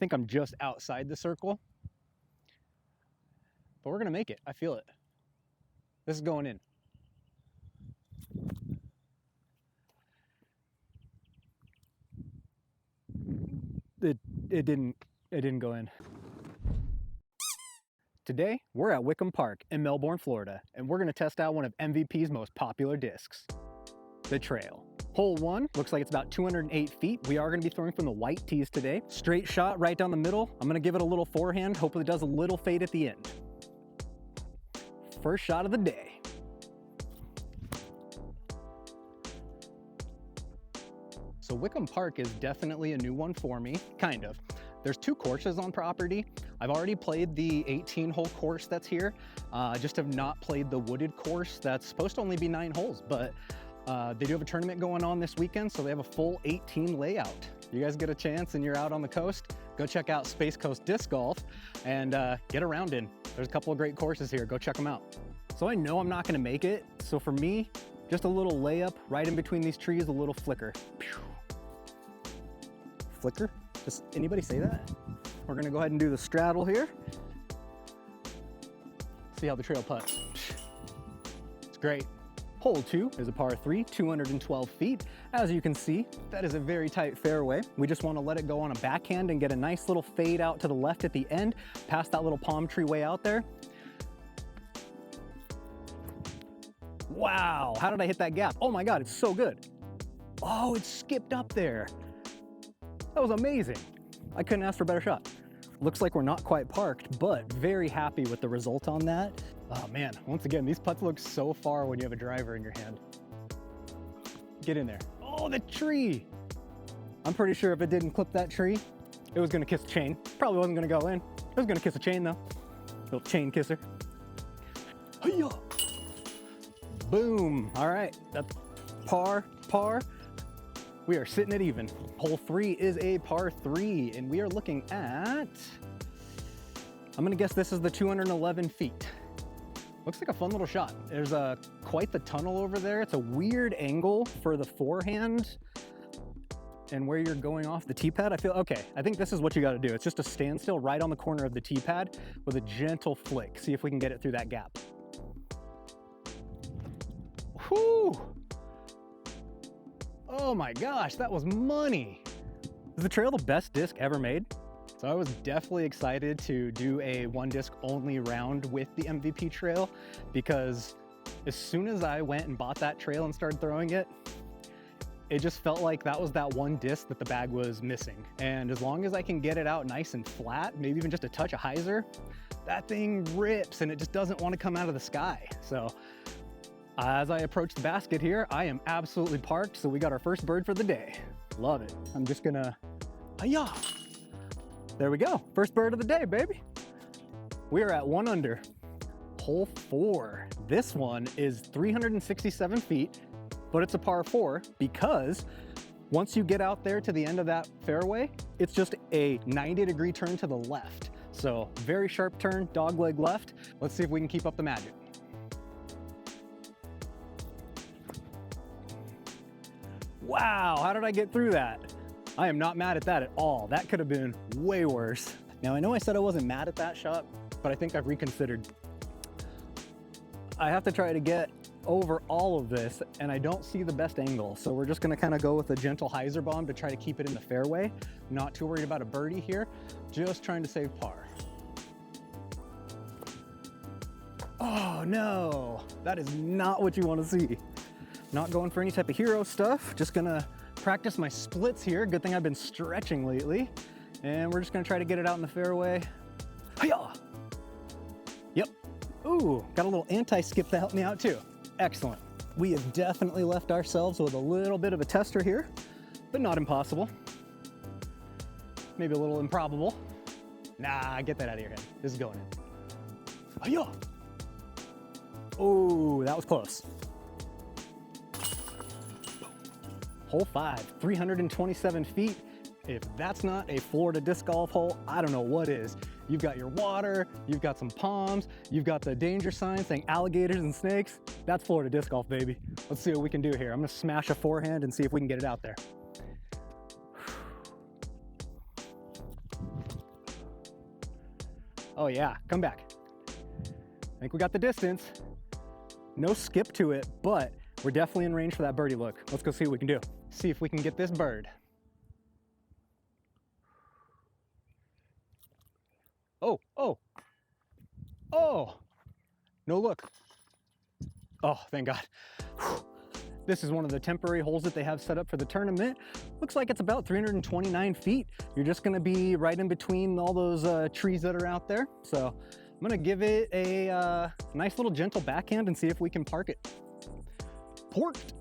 think I'm just outside the circle, but we're gonna make it. I feel it. This is going in. It didn't go in. Today, we're at Wickham Park in Melbourne, Florida, and we're gonna test out one of MVP's most popular discs, the Trail. Hole 1 looks like it's about 208 feet. We are gonna be throwing from the white tees today. Straight shot right down the middle. I'm gonna give it a little forehand, hopefully it does a little fade at the end. First shot of the day. So Wickham Park is definitely a new one for me, kind of. There's 2 courses on property. I've already played the 18-hole course that's here. I just have not played the wooded course that's supposed to only be 9 holes, but they do have a tournament going on this weekend, so they have a full 18 layout. You guys get a chance and you're out on the coast, go check out Space Coast Disc Golf and get a round in. There's a couple of great courses here, go check them out. So I know I'm not gonna make it, so for me, just a little layup right in between these trees, a little flicker. Flicker? Does anybody say that? We're gonna go ahead and do the straddle here. See how the trail putts. It's great. Hole 2 is a par 3, 212 feet. As you can see, that is a very tight fairway. We just want to let it go on a backhand and get a nice little fade out to the left at the end, past that little palm tree way out there. Wow, how did I hit that gap? Oh my God, it's so good. Oh, it skipped up there. That was amazing. I couldn't ask for a better shot. Looks like we're not quite parked, but very happy with the result on that. Oh man, once again, these putts look so far when you have a driver in your hand. Get in there. Oh, the tree. I'm pretty sure if it didn't clip that tree, it was gonna kiss the chain. Probably wasn't gonna go in. It was gonna kiss a chain though. Little chain kisser. Hi-ya. Boom. All right, that's par. We are sitting at even. Hole 3 is a par 3, and we are looking at, I'm gonna guess this is the 211 feet. Looks like a fun little shot. There's quite the tunnel over there. It's a weird angle for the forehand and where you're going off the tee pad. I think this is what you gotta do. It's just a standstill right on the corner of the tee pad with a gentle flick. See if we can get it through that gap. Whew. Oh my gosh, that was money. Is the Trail the best disc ever made? So I was definitely excited to do a 1 disc only round with the MVP Trail, because as soon as I went and bought that trail and started throwing it, it just felt like that was that 1 disc that the bag was missing. And as long as I can get it out nice and flat, maybe even just a touch of hyzer, that thing rips and it just doesn't want to come out of the sky. So as I approach the basket here, I am absolutely parked, so we got our first bird for the day. Love it. I'm just gonna, hi-ya. There we go, first bird of the day, baby. We are at 1 under. Hole 4. This one is 367 feet, but it's a par 4 because once you get out there to the end of that fairway, it's just a 90-degree turn to the left. So very sharp turn, dogleg left. Let's see if we can keep up the magic. Wow, how did I get through that? I am not mad at that at all. That could have been way worse. Now, I know I said I wasn't mad at that shot, but I think I've reconsidered. I have to try to get over all of this, and I don't see the best angle. So we're just gonna kind of go with a gentle hyzer bomb to try to keep it in the fairway. Not too worried about a birdie here, just trying to save par. Oh no, that is not what you want to see. Not going for any type of hero stuff, just gonna practice my splits here. Good thing I've been stretching lately. And we're just gonna try to get it out in the fairway. Hi-ya! Yep. Ooh, got a little anti-skip to help me out too. Excellent. We have definitely left ourselves with a little bit of a tester here, but not impossible. Maybe a little improbable. Nah, get that out of your head. This is going in. Hi-ya! Oh, that was close. Hole 5, 327 feet. If that's not a Florida disc golf hole, I don't know what is. You've got your water, you've got some palms, you've got the danger sign saying alligators and snakes. That's Florida disc golf, baby. Let's see what we can do here. I'm gonna smash a forehand and see if we can get it out there. Oh yeah, come back. I think we got the distance. No skip to it, but we're definitely in range for that birdie look. Let's go see what we can do. See if we can get this bird. Oh, oh, oh, no look. Oh, thank God. Whew. This is one of the temporary holes that they have set up for the tournament. Looks like it's about 329 feet. You're just gonna be right in between all those trees that are out there. So I'm gonna give it a nice little gentle backhand and see if we can park it. Parked.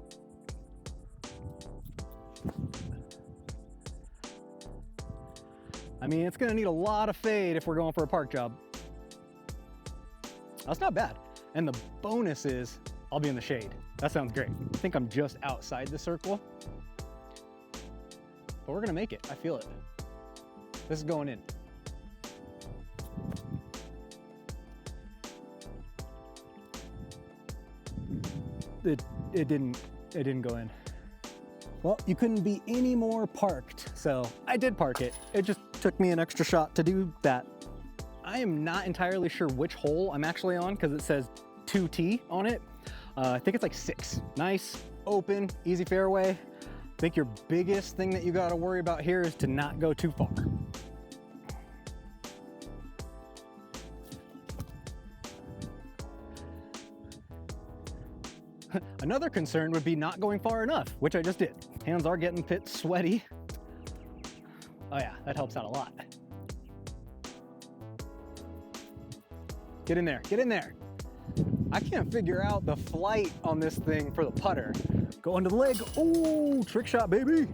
I mean, it's gonna need a lot of fade if we're going for a park job. That's not bad. And the bonus is I'll be in the shade. That sounds great. I think I'm just outside the circle, but we're gonna make it. I feel it. This is going in. It didn't go in. Well, you couldn't be any more parked, so I did park it. It just took me an extra shot to do that. I am not entirely sure which hole I'm actually on because it says 2T on it. I think it's like 6. Nice, open, easy fairway. I think your biggest thing that you gotta worry about here is to not go too far. Another concern would be not going far enough, which I just did. Hands are getting a bit sweaty. Oh yeah, that helps out a lot. Get in there, get in there. I can't figure out the flight on this thing for the putter. Go into the leg, oh, trick shot, baby.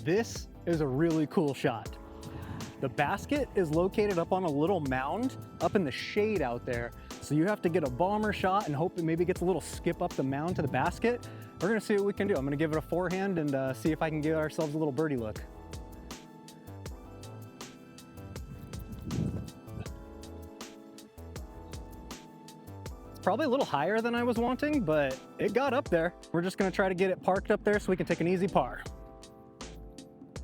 This is a really cool shot. The basket is located up on a little mound up in the shade out there. So you have to get a bomber shot and hope it maybe gets a little skip up the mound to the basket. We're gonna see what we can do. I'm gonna give it a forehand and see if I can give ourselves a little birdie look. It's probably a little higher than I was wanting, but it got up there. We're just gonna try to get it parked up there so we can take an easy par.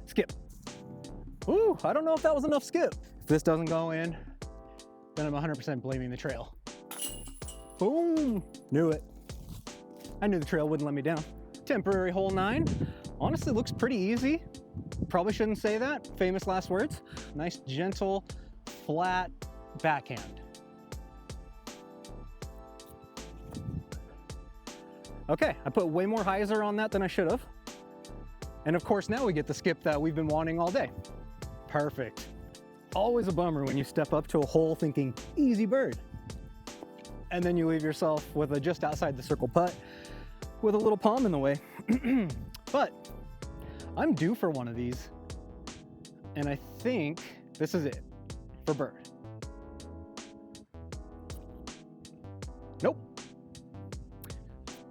Skip. Ooh, I don't know if that was enough skip. If this doesn't go in, then I'm 100% blaming the trail. Boom, knew it. I knew the trail wouldn't let me down. Temporary hole 9. Honestly, looks pretty easy. Probably shouldn't say that. Famous last words. Nice, gentle, flat backhand. Okay, I put way more hyzer on that than I should have. And of course, now we get the skip that we've been wanting all day. Perfect. Always a bummer when you step up to a hole thinking, easy bird. And then you leave yourself with a just outside the circle putt with a little palm in the way. But I'm due for one of these. And I think this is it for bird. Nope.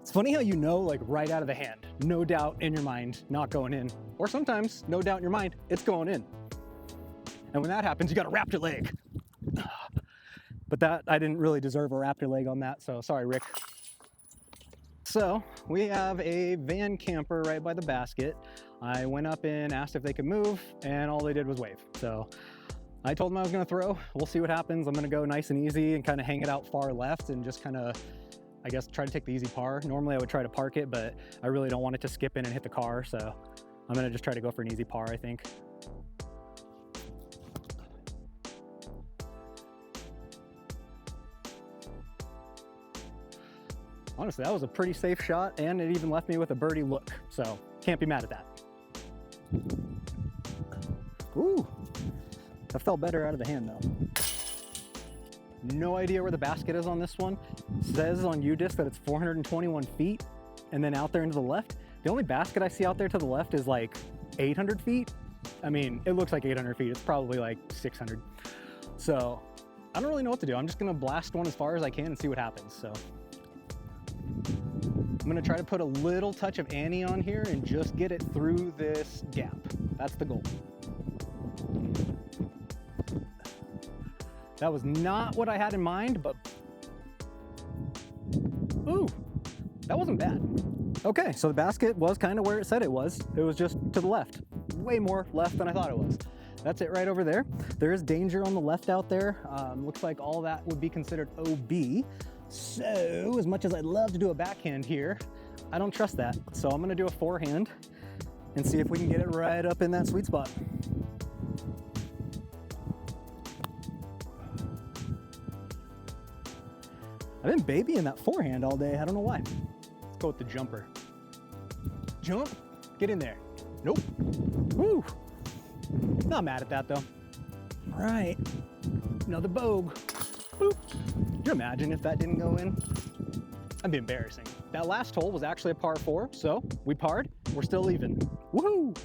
It's funny how you know, like right out of the hand, no doubt in your mind, not going in. Or sometimes, no doubt in your mind, it's going in. And when that happens, you got a raptor leg. But that, I didn't really deserve a raptor leg on that, so sorry, Rick. So we have a van camper right by the basket. I went up and asked if they could move, and all they did was wave. So I told them I was gonna throw. We'll see what happens. I'm gonna go nice and easy and kind of hang it out far left and just kind of, I guess, try to take the easy par. Normally I would try to park it, but I really don't want it to skip in and hit the car, so I'm gonna just try to go for an easy par, I think. Honestly, that was a pretty safe shot, and it even left me with a birdie look, so can't be mad at that. Ooh, that felt better out of the hand though. No idea where the basket is on this one. It says on UDisc that it's 421 feet, and then out there into the left. The only basket I see out there to the left is like 800 feet. I mean, it looks like 800 feet. It's probably like 600. So I don't really know what to do. I'm just gonna blast one as far as I can and see what happens, so. I'm gonna try to put a little touch of Annie on here and just get it through this gap. That's the goal. That was not what I had in mind, but ooh, that wasn't bad. Okay, so the basket was kind of where it said it was. It was just to the left, way more left than I thought it was. That's it right over there. There is danger on the left out there. Looks like all that would be considered OB. So as much as I'd love to do a backhand here, I don't trust that. So I'm gonna do a forehand and see if we can get it right up in that sweet spot. I've been babying that forehand all day. I don't know why. Let's go with the jumper. Jump, get in there. Nope. Woo. Not mad at that though. All right, another bogue. Boop. Can you imagine if that didn't go in? That'd be embarrassing. That last hole was actually a par 4, so we parred. We're still even. Woohoo!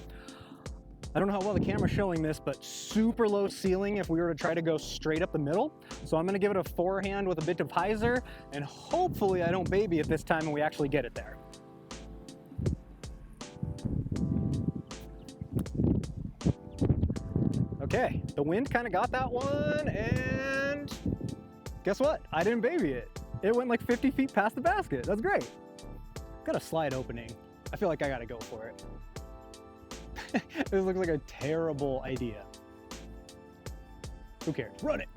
I don't know how well the camera's showing this, but super low ceiling if we were to try to go straight up the middle. So I'm gonna give it a forehand with a bit of hyzer, and hopefully I don't baby it this time and we actually get it there. Okay, the wind kind of got that one, and guess what? I didn't baby it. It went like 50 feet past the basket. That's great. Got a slide opening. I feel like I gotta go for it. This looks like a terrible idea. Who cares? Run it.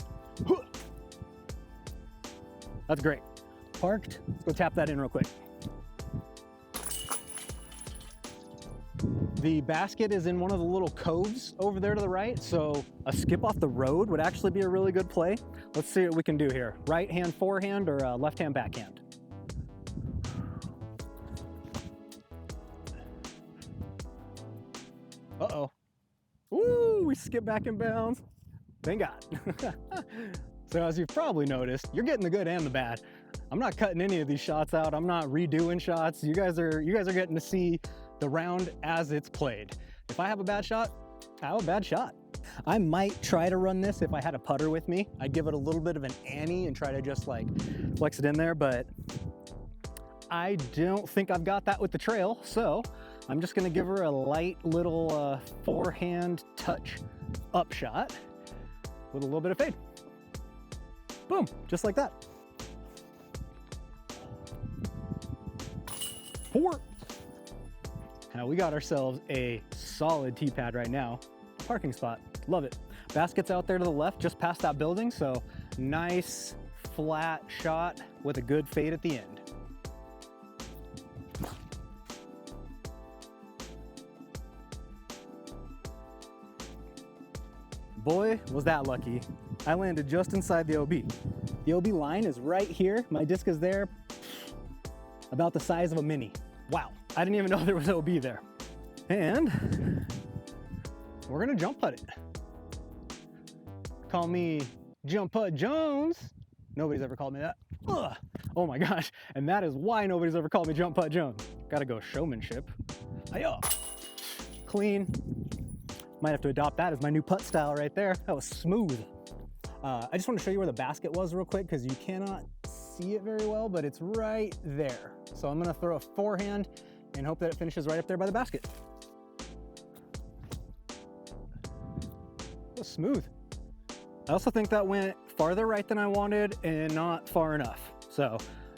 That's great. Parked. Let's go tap that in real quick. The basket is in one of the little coves over there to the right, so a skip off the road would actually be a really good play. Let's see what we can do here. Right hand forehand or left hand backhand? Uh-oh. Ooh, we skip back in bounds. Thank God. So as you've probably noticed, you're getting the good and the bad. I'm not cutting any of these shots out. I'm not redoing shots. You guys are getting to see the round as it's played. If I have a bad shot, I have a bad shot. I might try to run this if I had a putter with me. I'd give it a little bit of an ante and try to just like flex it in there, but I don't think I've got that with the trail. So I'm just gonna give her a light little forehand touch up shot with a little bit of fade. Boom, just like that. 4. Now we got ourselves a solid tee pad right now. Parking spot, love it. Basket's out there to the left, just past that building, so nice flat shot with a good fade at the end. Boy, was that lucky. I landed just inside the OB. The OB line is right here. My disc is there, about the size of a mini. Wow, I didn't even know there was OB there. And we're gonna jump putt it. Call me Jump Putt Jones. Nobody's ever called me that. Ugh. Oh my gosh, and that is why nobody's ever called me Jump Putt Jones. Gotta go showmanship. Hi-yo. Clean. Might have to adopt that as my new putt style right there. That was smooth. I just want to show you where the basket was real quick because you cannot see it very well, but it's right there. So I'm gonna throw a forehand and hope that it finishes right up there by the basket. That was smooth. I also think that went farther right than I wanted and not far enough. So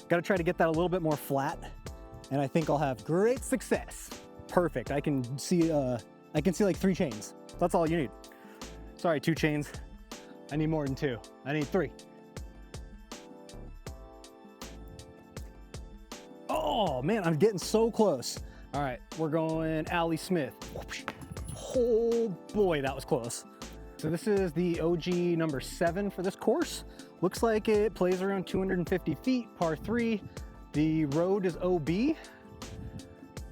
gotta try to get that a little bit more flat and I think I'll have great success. Perfect, I can see like 3 chains. That's all you need. Sorry, 2 chains. I need more than 2. I need 3. Oh man, I'm getting so close. All right, we're going Allie Smith. Oh boy, that was close. So this is the OG number 7 for this course. Looks like it plays around 250 feet, par 3. The road is OB,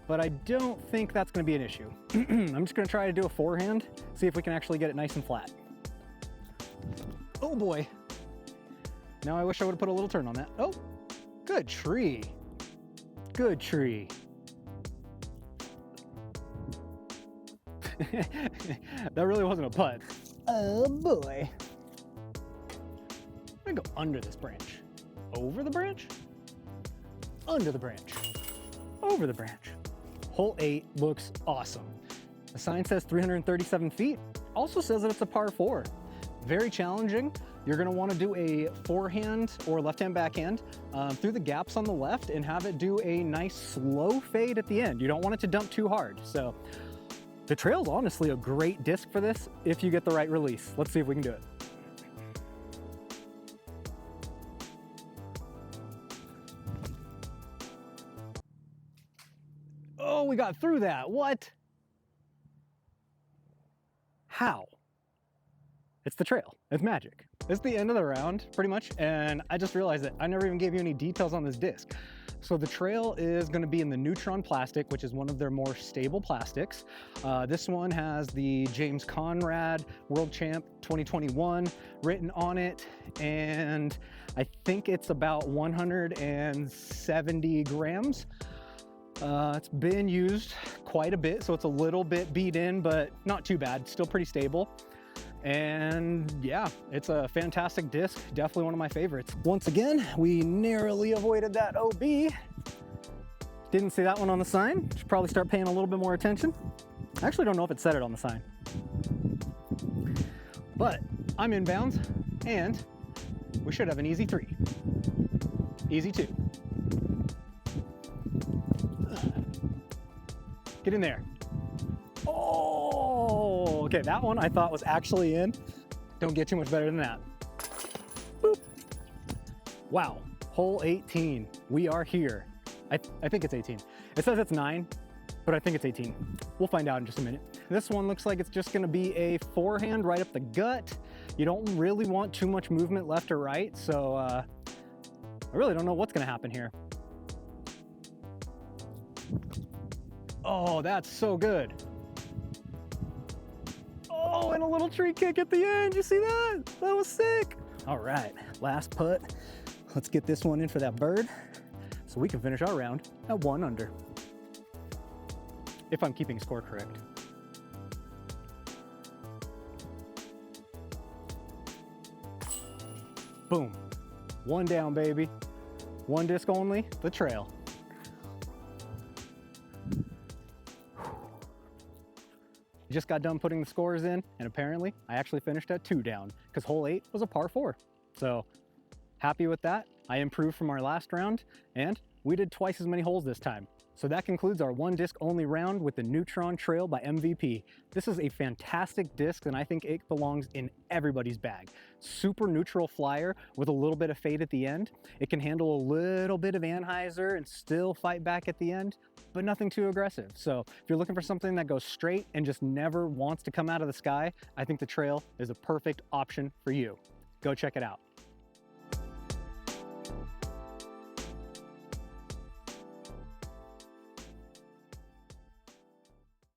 but I don't think that's gonna be an issue. I'm just gonna try to do a forehand, see if we can actually get it nice and flat. Oh boy. Now I wish I would've put a little turn on that. Oh, good tree. Good tree. That really wasn't a putt. Oh boy. I'm gonna go under this branch. Over the branch? Under the branch. Over the branch. Hole 8 looks awesome. The sign says 337 feet. Also says that it's a par 4. Very challenging. You're gonna wanna do a forehand or left-hand backhand through the gaps on the left and have it do a nice slow fade at the end. You don't want it to dump too hard. So The trail's honestly a great disc for this if you get the right release. Let's see if we can do it. Oh, we got through that. What? How? It's the trail. It's magic. It's the end of the round, pretty much, and I just realized that I never even gave you any details on this disc. So the trail is going to be in the Neutron plastic, which is one of their more stable plastics. This one has the James Conrad World Champ 2021 written on it, and I think it's about 170 grams. It's been used quite a bit, so it's a little bit beat in, but not too bad, still pretty stable. And yeah, it's a fantastic disc, definitely one of my favorites. Once again, we narrowly avoided that OB. Didn't see that one on the sign. Should probably start paying a little bit more attention. I actually don't know if it said it on the sign. But I'm inbounds, and we should have an easy 3. Easy 2. Get in there. Oh, okay, that one I thought was actually in. Don't get too much better than that. Boop. Wow, hole 18. We are here. I think it's 18. It says it's 9, but I think it's 18. We'll find out in just a minute. This one looks like it's just gonna be a forehand right up the gut. You don't really want too much movement left or right, so I really don't know what's gonna happen here. Oh, that's so good. Oh, and a little tree kick at the end. You see that? That was sick. All right, last putt. Let's get this one in for that bird so we can finish our round at 1 under. If I'm keeping score correct. Boom. 1 down, baby. 1 disc only, the trail. Just got done putting the scores in, and apparently I actually finished at 2 down because hole 8 was a par 4. So happy with that. I improved from our last round, and we did twice as many holes this time. So that concludes our 1 disc only round with the Neutron Trail by MVP. This is a fantastic disc, and I think it belongs in everybody's bag. Super neutral flyer with a little bit of fade at the end. It can handle a little bit of anhyzer and still fight back at the end, but nothing too aggressive. So if you're looking for something that goes straight and just never wants to come out of the sky, I think the Trail is a perfect option for you. Go check it out.